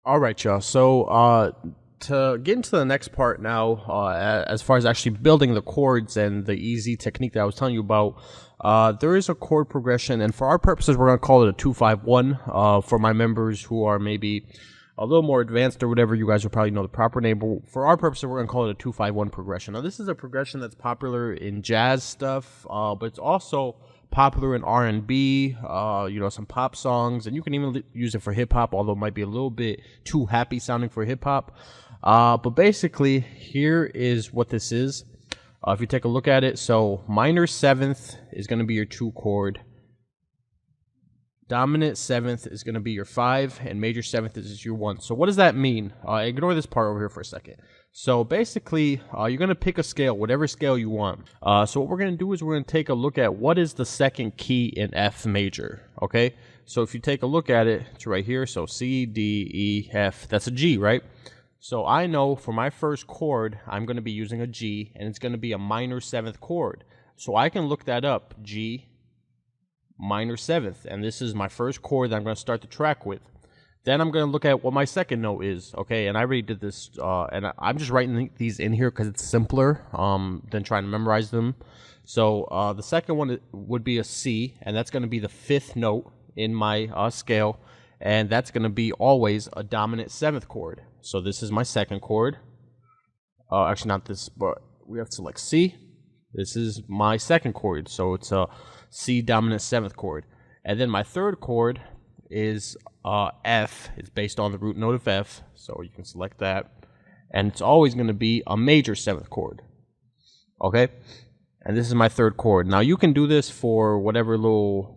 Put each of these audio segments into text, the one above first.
All right, y'all. So, to get into the next part now, as far as actually building the chords and the easy technique that I was telling you about, there is a chord progression, and for our purposes, we're going to call it a 2-5-1. For my members who are maybe a little more advanced or whatever, you guys will probably know the proper name, but for our purposes, we're going to call it a 2-5-1 progression. Now, this is a progression that's popular in jazz stuff, but it's also popular in R&B, some pop songs, and you can even use it for hip hop, although it might be a little bit too happy sounding for hip hop. But basically, here is what this is. If you take a look at it, so minor seventh is going to be your 2 chord. Dominant seventh is going to be your 5, and major seventh is your 1. So what does that mean? Ignore this part over here for a second. So basically, you're going to pick a scale, whatever scale you want. So what we're going to do is we're going to take a look at what is the second key in F major, okay? So if you take a look at it, it's right here. So C, D, E, F, that's a G, right? So I know for my first chord, I'm going to be using a G, and it's going to be a minor 7th chord. So I can look that up, G, minor 7th, and this is my first chord that I'm going to start the track with. Then I'm going to look at what my second note is, okay? And I already did this, and I'm just writing these in here because it's simpler than trying to memorize them. So the second one would be a C, and that's going to be the 5th note in my scale, and that's going to be always a dominant 7th chord. So this is my second chord. Actually, not this, but we have to select C. This is my second chord, so it's a C dominant 7th chord. And then my third chord is F. It's based on the root note of F, so you can select that. And it's always going to be a major 7th chord. Okay? And this is my third chord. Now you can do this for whatever little,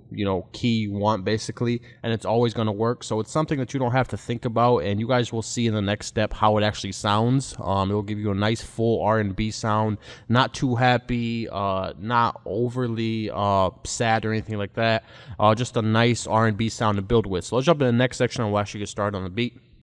key you want basically, and it's always going to work. So it's something that you don't have to think about, and you guys will see in the next step how it actually sounds. It will give you a nice full R&B sound, not too happy, not overly sad or anything like that. Just a nice R&B sound to build with. So let's jump in the next section and we'll actually get started on the beat.